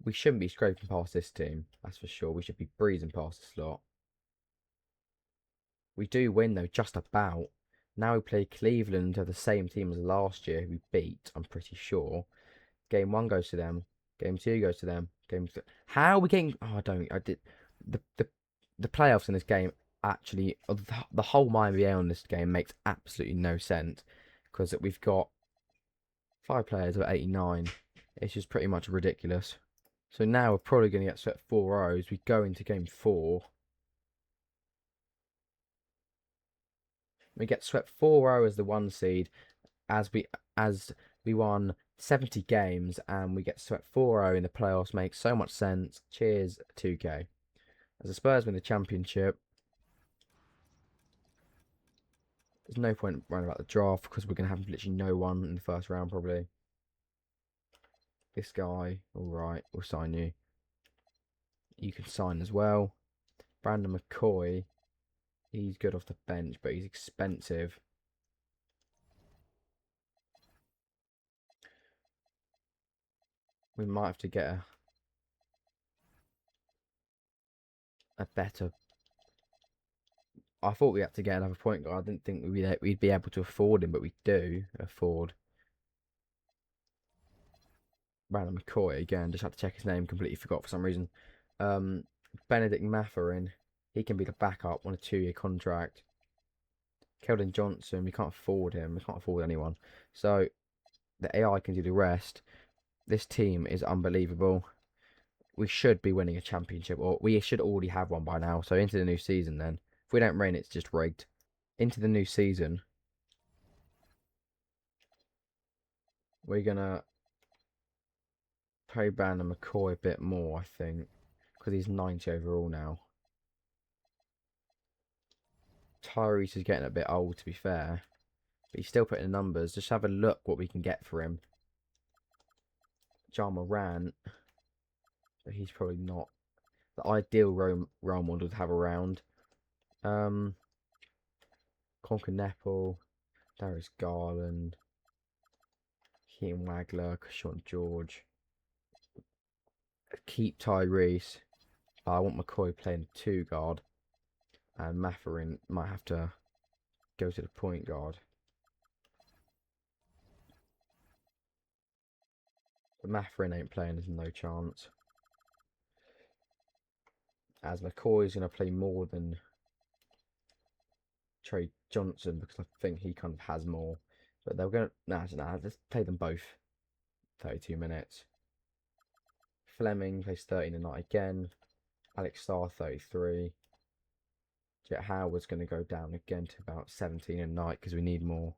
We shouldn't be scraping past this team, that's for sure. We should be breezing past this lot. We do win, though, just about. Now we play Cleveland, who are the same team as last year, who we beat, I'm pretty sure. Game 1 goes to them. Game 2 goes to them. Game 3. How are we getting... Oh, I don't... I did... The playoffs in this game actually... The whole NBA on this game makes absolutely no sense. Because we've got 5 players of 89. It's just pretty much ridiculous. So now we're probably going to get swept 4-0 as we go into game 4. We get swept 4-0 as the 1 seed as we won 70 games and we get swept 4-0 in the playoffs. Makes so much sense. Cheers, 2K. As the Spurs win the championship, there's no point worrying about the draft because we're going to have literally no one in the first round probably. This guy, alright, we'll sign you. You can sign as well. Brandon McCoy, he's good off the bench, but he's expensive. We might have to get a better... I thought we had to get another point guard. I didn't think we'd be able to afford him, but we do afford Brandon McCoy again. Just had to check his name. Completely forgot for some reason. Benedict Mathurin. He can be the backup on a 2-year contract. Keldon Johnson. We can't afford him. We can't afford anyone. So the AI can do the rest. This team is unbelievable. We should be winning a championship, or we should already have one by now. So into the new season then. If we don't win, it's just rigged. Into the new season, we're going to pay Brandon McCoy a bit more, I think, because he's 90 overall now. Tyrese is getting a bit old, to be fair, but he's still putting the numbers. Just have a look what we can get for him. Ja Morant, but he's probably not the ideal role model to have around. Conker Nepal, Darius Garland, Keaton Wagler, Sean George. Keep Tyrese. I want McCoy playing 2 guard. And Mathurin might have to go to the point guard. But Mathurin ain't playing, there's no chance. As McCoy's going to play more than Trey Johnson because I think he kind of has more. But they're going to... Nah, let's play them both. 32 minutes. Fleming plays 13 a night again. Alex Starr, 33. Jet Howard's going to go down again to about 17 a night because we need more.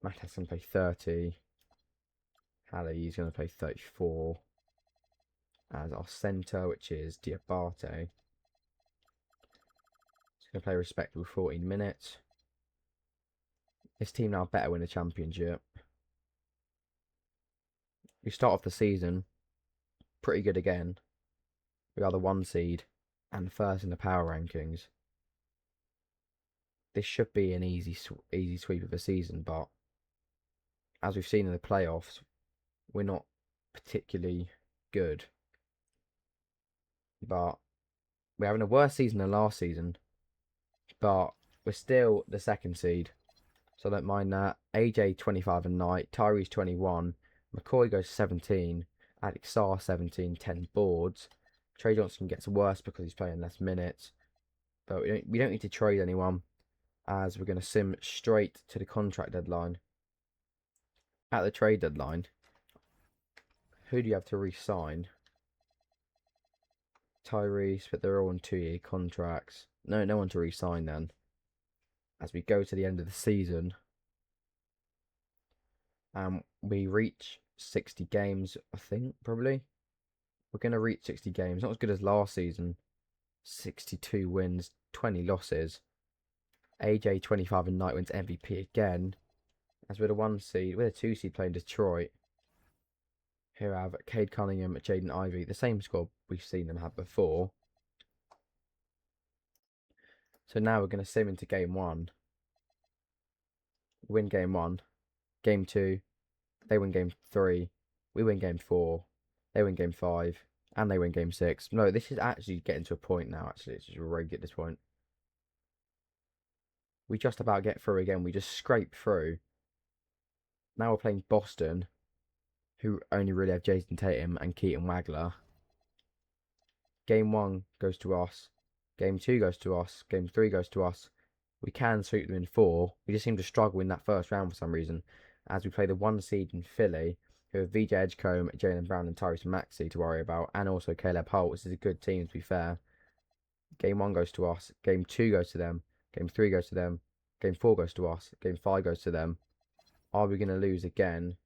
Matt has to play 30. Hallie is going to play 34. As our centre, which is Diabate. He's going to play a respectable 14 minutes. This team now better win the championship. We start off the season pretty good again. We are the 1 seed and first in the power rankings. this should be an easy sweep of a season, but as we've seen in the playoffs, we're not particularly good. But we're having a worse season than last season, but we're still the second seed. So I don't mind that. AJ 25 a night, Tyrese 21, McCoy goes 17, Alex Sarr 17, 10 boards. Trey Johnson gets worse because he's playing less minutes. But we don't need to trade anyone, as we're going to sim straight to the contract deadline. At the trade deadline, who do you have to re-sign? Tyrese, but they're all on 2-year contracts. No one to re-sign then. As we go to the end of the season, we reach 60 games, I think, probably. We're going to reach 60 games. Not as good as last season. 62 wins, 20 losses. AJ 25 and Knight wins MVP again. As we're the 1 seed, we're the 2 seed playing Detroit. Here I have Cade Cunningham, Jaden Ivey, the same squad we've seen them have before. So now we're going to sim into game 1. Win game 1. Game 2, they win game 3. We win game 4. They win game 5. And they win game 6. No, this is actually getting to a point now, actually. It's just a rig at this point. We just about get through again. We just scrape through. Now we're playing Boston, who only really have Jason Tatum and Keaton Wagler. Game 1 goes to us. Game 2 goes to us. Game 3 goes to us. We can sweep them in 4. We just seem to struggle in that first round for some reason, as we play the 1 seed in Philly, who have VJ Edgecombe, Jaylen Brown, and Tyrese Maxey to worry about, and also Caleb Holt, which is a good team to be fair. Game 1 goes to us. Game 2 goes to them. Game 3 goes to them. Game 4 goes to us. Game 5 goes to them. Are we going to lose again?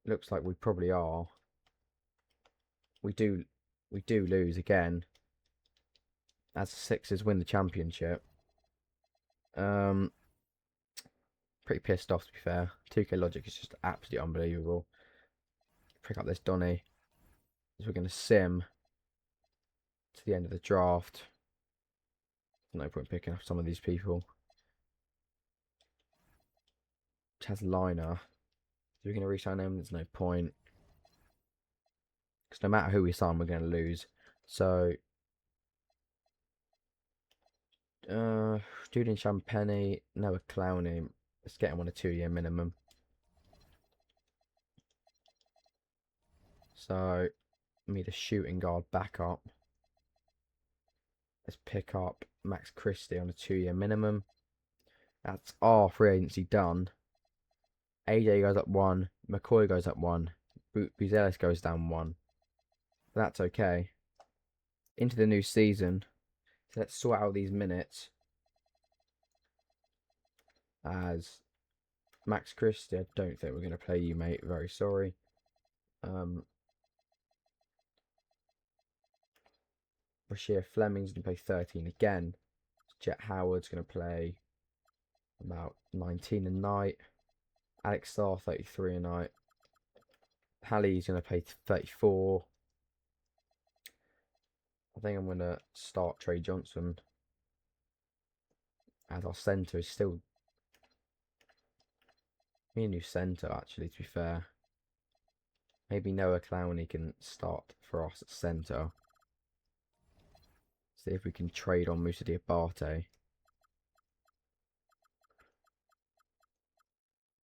Looks like we probably are. We do lose again, as the Sixers win the championship. Pretty pissed off to be fair. 2K Logic is just absolutely unbelievable. Pick up this Donny, as we're going to sim to the end of the draft. No point picking up some of these people. Chaz Liner. So we're going to re-sign him. There's no point, because no matter who we sign, we're going to lose. So Julian Champagny, Noah Clowney. Let's get him on a 2-year minimum. So we need a shooting guard backup. Let's pick up Max Christie on a 2-year minimum. That's our free agency done. AJ goes up 1. McCoy goes up 1. Buzelis goes down 1. That's okay. Into the new season. So let's sort out these minutes. As Max Christie, I don't think we're going to play you, mate. Very sorry. Rasheer Fleming's going to play 13 again. Jet Howard's going to play about 19 a night. Alex Sarr, 33 a night. Hallie's going to play 34. I think I'm going to start Trey Johnson as our centre. Is still me a new centre, actually, to be fair. Maybe Noah Clowney can start for us at centre. See if we can trade on Moussa Diabate.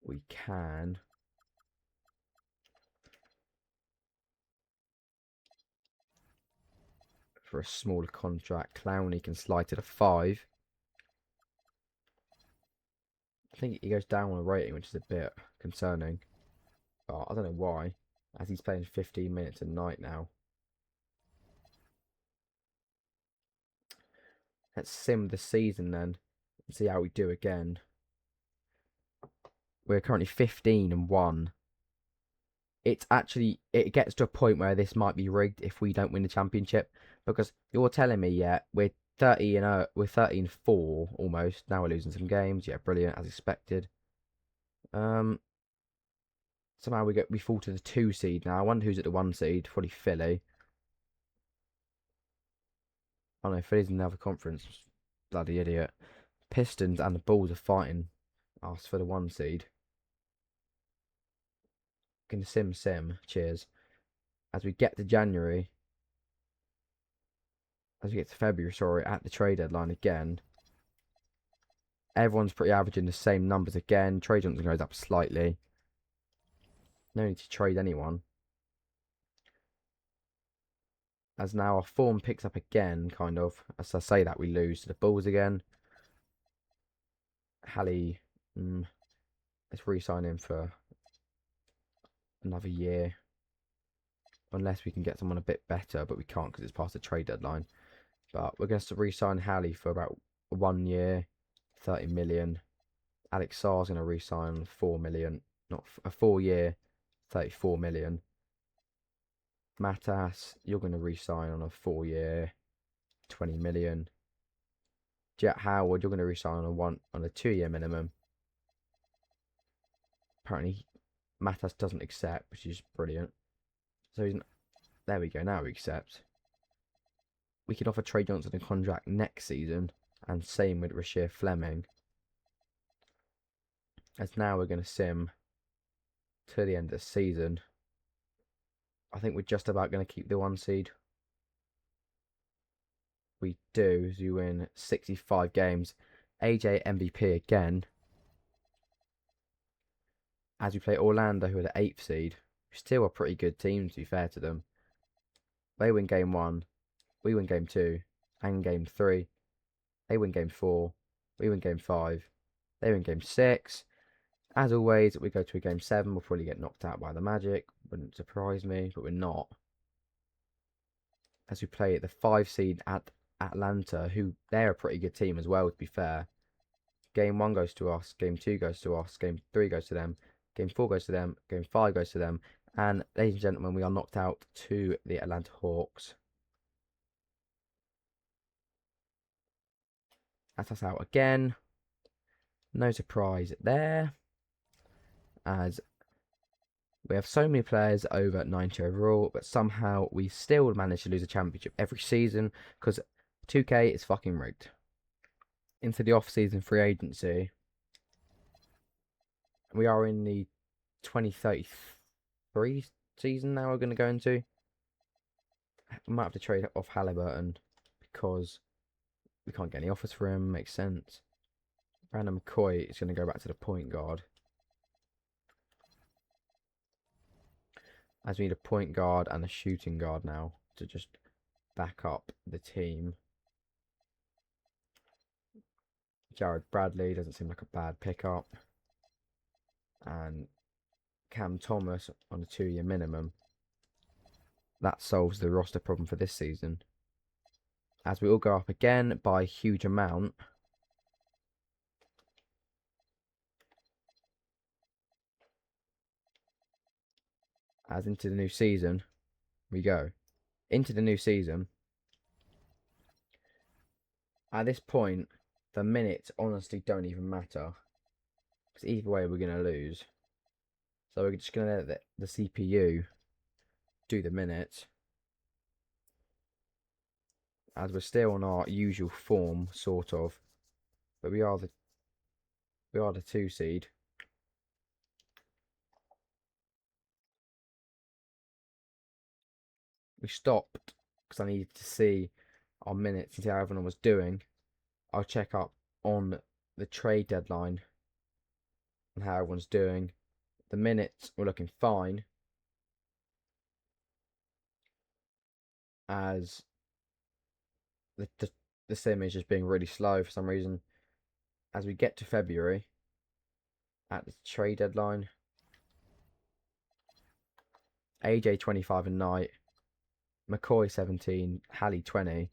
We can. For a smaller contract, Clowney can slide to the 5. I think he goes down on a rating, which is a bit concerning. But I don't know why, as he's playing 15 minutes a night now. Let's sim the season then and see how we do again. We're currently 15 and 1. It gets to a point where this might be rigged if we don't win the championship, because you're telling me, yeah, we're 30 and we're 30 and 4 almost. Now we're losing some games. Yeah, brilliant, as expected. Somehow we fall to the 2 seed now. I wonder who's at the 1 seed. Probably Philly. Oh no, Philly's in another conference. Bloody idiot. Pistons and the Bulls are fighting us for the 1 seed. Gonna sim. Cheers. As we get to January, as we get to February, sorry, at the trade deadline again, everyone's pretty averaging the same numbers again. Trey Johnson goes up slightly. No need to trade anyone. As now our form picks up again, kind of. As I say that, we lose to the Bulls again. Hallie, let's re-sign him for another year. Unless we can get someone a bit better, but we can't because it's past the trade deadline. But we're going to re-sign Hallie for about 1 year, 30 million. Alex Sarr's going to re-sign 4 million, not a 4 year, 34 million. Matas, you're going to re-sign on a 4 year, 20 million. Jet Howard, you're going to re-sign on a 2 year minimum. Apparently, Matas doesn't accept, which is brilliant. So there we go. Now we accept. We could offer Trey Johnson a contract next season, and same with Rasheer Fleming. As now we're going to sim to the end of the season. I think we're just about going to keep the 1 seed. We do, as we win 65 games. AJ MVP again. As we play Orlando, who are the 8th seed. Still a pretty good team, to be fair to them. They win game 1. We win game 2. And game 3. They win game 4. We win game 5. They win game 6. As always, we go to a game 7. We'll probably get knocked out by the Magic. Wouldn't surprise me, but we're not. As we play the 5 seed at Atlanta, who they're a pretty good team as well, to be fair. Game 1 goes to us. Game 2 goes to us. Game 3 goes to them. Game 4 goes to them. Game 5 goes to them. And ladies and gentlemen, we are knocked out to the Atlanta Hawks. That's us out again. No surprise there. As we have so many players over 90 overall, but somehow we still manage to lose a championship every season because 2K is fucking rigged. Into the off-season free agency. We are in the 2033 season now we're going to go into. We might have to trade off Halliburton because we can't get any offers for him. Makes sense. Brandon McCoy is going to go back to the point guard. As we need a point guard and a shooting guard now to just back up the team. Jared Bradley doesn't seem like a bad pickup. And Cam Thomas on a 2 year minimum. That solves the roster problem for this season. As we all go up again by a huge amount. As into the new season, we go. Into the new season. At this point, the minutes honestly don't even matter. Because either way, we're going to lose. So we're just going to let the CPU do the minutes. As we're still on our usual form, sort of. But we are the 2 seed. We stopped because I needed to see our minutes and see how everyone was doing. I'll check up on the trade deadline and how everyone's doing. The minutes were looking fine. As the sim is just being really slow for some reason. As we get to February, at the trade deadline, AJ 25 a night, McCoy 17, Hallie 20,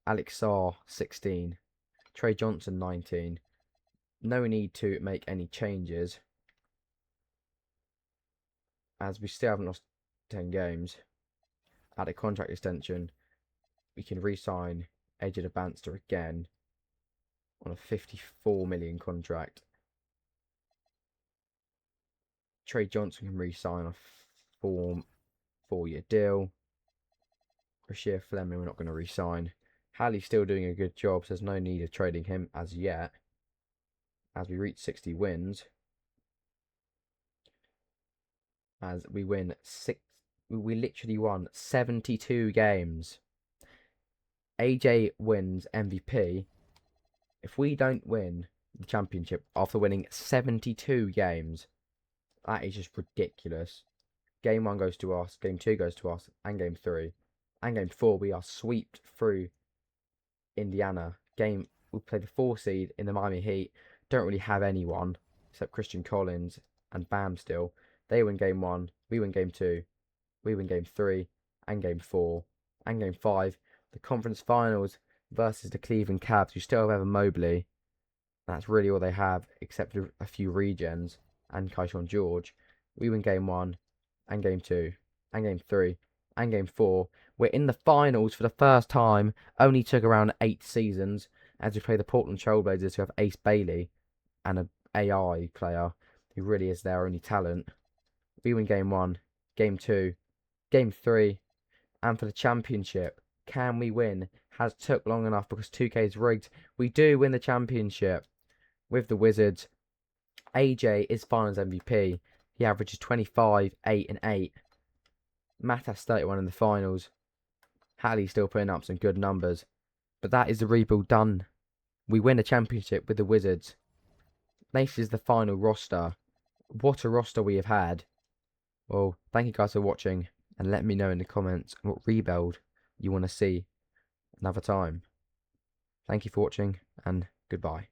Alex Sarr 16, Trey Johnson 19. No need to make any changes, as we still haven't lost 10 games. At a contract extension, we can re-sign Dybansta again on a 54 million contract. Trey Johnson can re-sign a 4 year deal. Rasheer Fleming, we're not going to re-sign. Hallie's still doing a good job, so there's no need of trading him as yet. as we reach 60 wins. As we win we literally won 72 games. AJ wins MVP. If we don't win the championship after winning 72 games, that is just ridiculous. Game 1 goes to us, Game 2 goes to us, and Game 3. And Game 4, we are swept through Indiana. We played the 4 seed in the Miami Heat. Don't really have anyone except Christian Collins and Bam still. They win Game 1, we win Game 2, we win Game 3, and Game 4, and Game 5. The conference finals versus the Cleveland Cavs, who still have Evan Mobley. That's really all they have, except a few regens and Keyshawn George. We win Game 1, and Game 2, and Game 3, and Game 4. We're in the finals for the first time. Only took around 8 seasons, as we play the Portland Trailblazers, who have Ace Bailey and an AI player who really is their only talent. We win Game 1, Game 2, Game 3, and for the championship, can we win? Has took long enough because 2K is rigged. We do win the championship with the Wizards. AJ is Finals MVP. He averages 25, 8, and 8. Matt has 31 in the finals. Hallie's still putting up some good numbers. But that is the rebuild done. We win a championship with the Wizards. This is the final roster. What a roster we have had. Well, thank you guys for watching. And let me know in the comments what rebuild you want to see another time. Thank you for watching, and goodbye.